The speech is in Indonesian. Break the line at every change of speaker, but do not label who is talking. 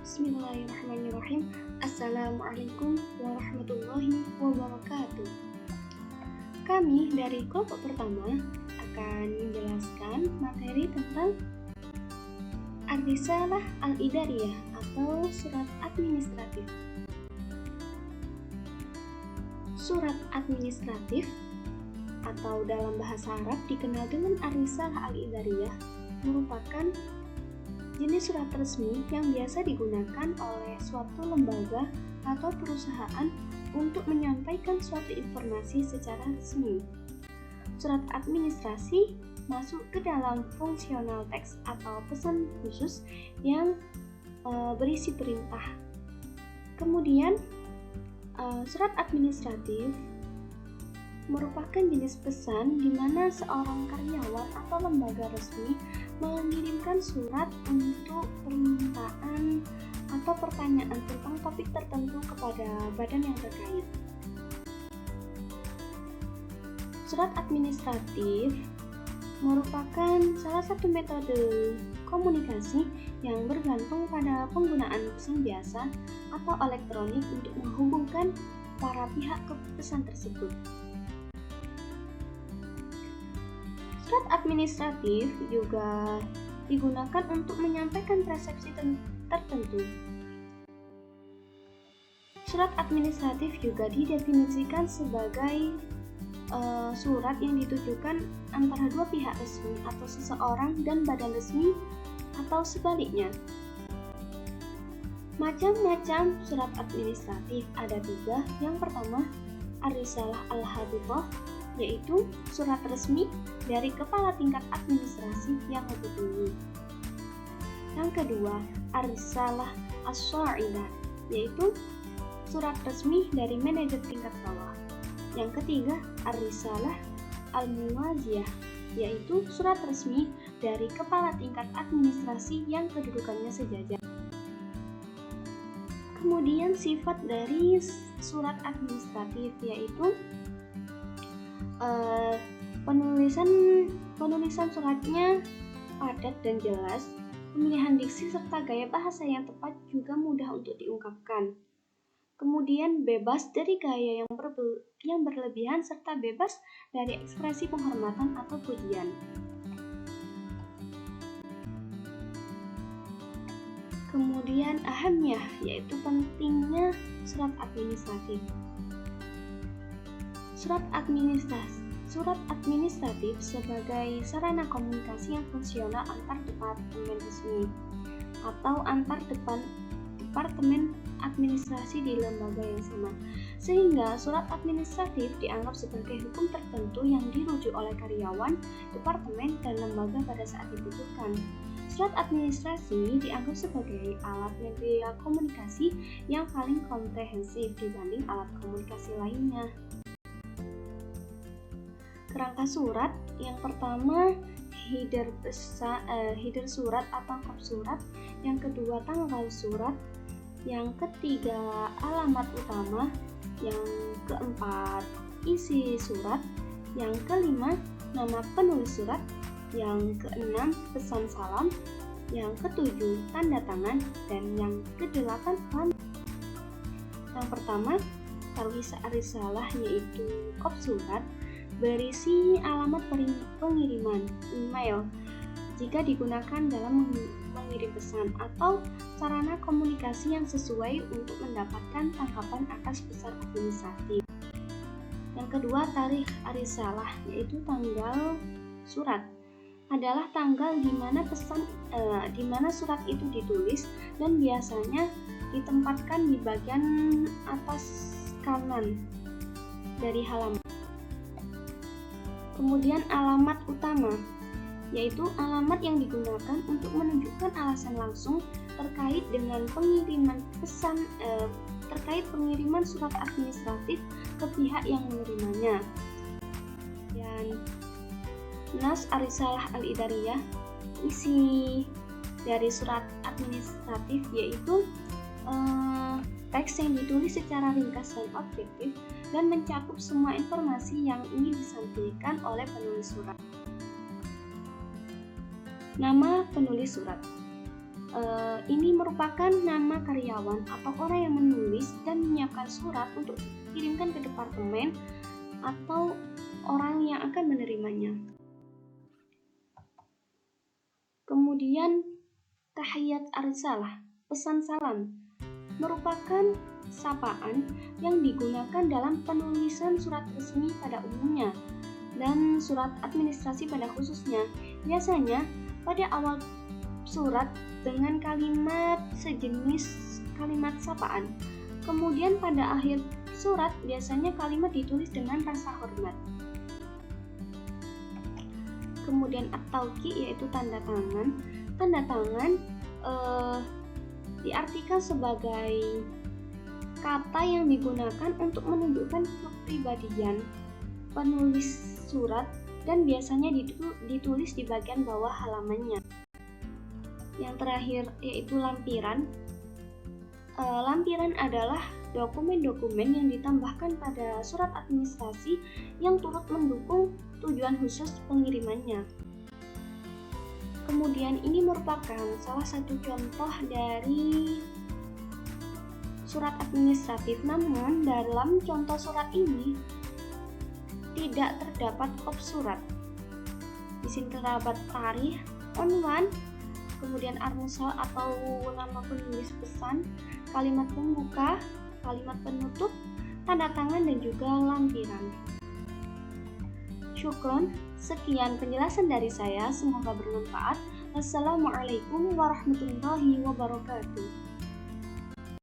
Bismillahirrahmanirrahim. Assalamualaikum warahmatullahi wabarakatuh. Kami dari kelompok pertama akan menjelaskan materi tentang Ar-Risalah Al-Idariyah atau surat administratif. Surat administratif atau dalam bahasa Arab dikenal dengan Ar-Risalah Al-Idariyah merupakan jenis surat resmi yang biasa digunakan oleh suatu lembaga atau perusahaan untuk menyampaikan suatu informasi secara resmi. Surat administrasi masuk ke dalam fungsional teks atau pesan khusus yang berisi perintah. Kemudian, surat administratif merupakan jenis pesan di mana seorang karyawan atau lembaga resmi mengirimkan surat untuk permintaan atau pertanyaan tentang topik tertentu kepada badan yang terkait. Surat administratif merupakan salah satu metode komunikasi yang bergantung pada penggunaan pesan biasa atau elektronik untuk menghubungkan para pihak ke pesan tersebut. Surat administratif juga digunakan untuk menyampaikan persepsi tertentu. Surat administratif juga didefinisikan sebagai surat yang ditujukan antara dua pihak resmi atau seseorang dan badan resmi atau sebaliknya. Macam-macam surat administratif ada tiga. Yang pertama, Ar-Risalah Al-Habithah, yaitu surat resmi dari kepala tingkat administrasi yang lebih tinggi. Yang kedua, Ar-Risalah As-Sa'idah, yaitu surat resmi dari manajer tingkat bawah. Yang ketiga, Ar-Risalah Al-Muwaziyah, yaitu surat resmi dari kepala tingkat administrasi yang kedudukannya sejajar. Kemudian sifat dari surat administratif yaitu penulisan suratnya padat dan jelas, pemilihan diksi serta gaya bahasa yang tepat juga mudah untuk diungkapkan. Kemudian bebas dari gaya yang berlebihan serta bebas dari ekspresi penghormatan atau pujian. Kemudian ahamnya, yaitu pentingnya surat administratif. Surat administratif sebagai sarana komunikasi yang fungsional antar departemen resmi atau antar departemen administrasi di lembaga yang sama, sehingga surat administratif dianggap sebagai hukum tertentu yang dirujuk oleh karyawan, departemen, dan lembaga pada saat dibutuhkan. Surat administrasi dianggap sebagai alat media komunikasi yang paling komprehensif dibanding alat komunikasi lainnya. Kerangka surat, yang pertama header surat atau kop surat, yang kedua tanggal surat, yang ketiga alamat utama, yang keempat isi surat, yang kelima nama penulis surat, yang keenam pesan salam, yang ketujuh tanda tangan, dan yang kedelapan alamat. Yang pertama, Ar-Risalah yaitu kop surat berisi alamat pengiriman email jika digunakan dalam mengirim pesan atau sarana komunikasi yang sesuai untuk mendapatkan tangkapan atas pesan administratif. Yang kedua, tarikh Ar-Risalah yaitu tanggal surat adalah tanggal di mana surat itu ditulis dan biasanya ditempatkan di bagian atas kanan dari halaman. Kemudian alamat utama, yaitu alamat yang digunakan untuk menunjukkan alasan langsung terkait dengan pengiriman surat administratif ke pihak yang menerimanya. Dan Nas Ar-Risalah Al-Idariyah, isi dari surat administratif yaitu teks yang ditulis secara ringkas dan objektif dan mencakup semua informasi yang ingin disampaikan oleh penulis surat. Nama penulis surat. Ini merupakan nama karyawan atau orang yang menulis dan menyiapkan surat untuk dikirimkan ke departemen atau orang yang akan menerimanya. Kemudian tahiyat arsalah, pesan salam, merupakan sapaan yang digunakan dalam penulisan surat resmi pada umumnya dan surat administrasi pada khususnya. Biasanya pada awal surat dengan kalimat sejenis kalimat sapaan. Kemudian pada akhir surat biasanya kalimat ditulis dengan rasa hormat. Kemudian at-tauqi yaitu tanda tangan. Tanda tangan diartikan sebagai kata yang digunakan untuk menunjukkan kepribadian penulis surat dan biasanya ditulis di bagian bawah halamannya. Yang terakhir yaitu lampiran. Lampiran adalah dokumen-dokumen yang ditambahkan pada surat administrasi yang turut mendukung tujuan khusus pengirimannya. Kemudian ini merupakan salah satu contoh dari surat administratif, namun dalam contoh surat ini tidak terdapat kop surat. Di sini terdapat tarikh, unwan, kemudian ar-mursal atau nama penulis pesan, kalimat pembuka, kalimat penutup, tanda tangan, dan juga lampiran. Syukron, sekian penjelasan dari saya, semoga bermanfaat. Wassalamualaikum warahmatullahi wabarakatuh.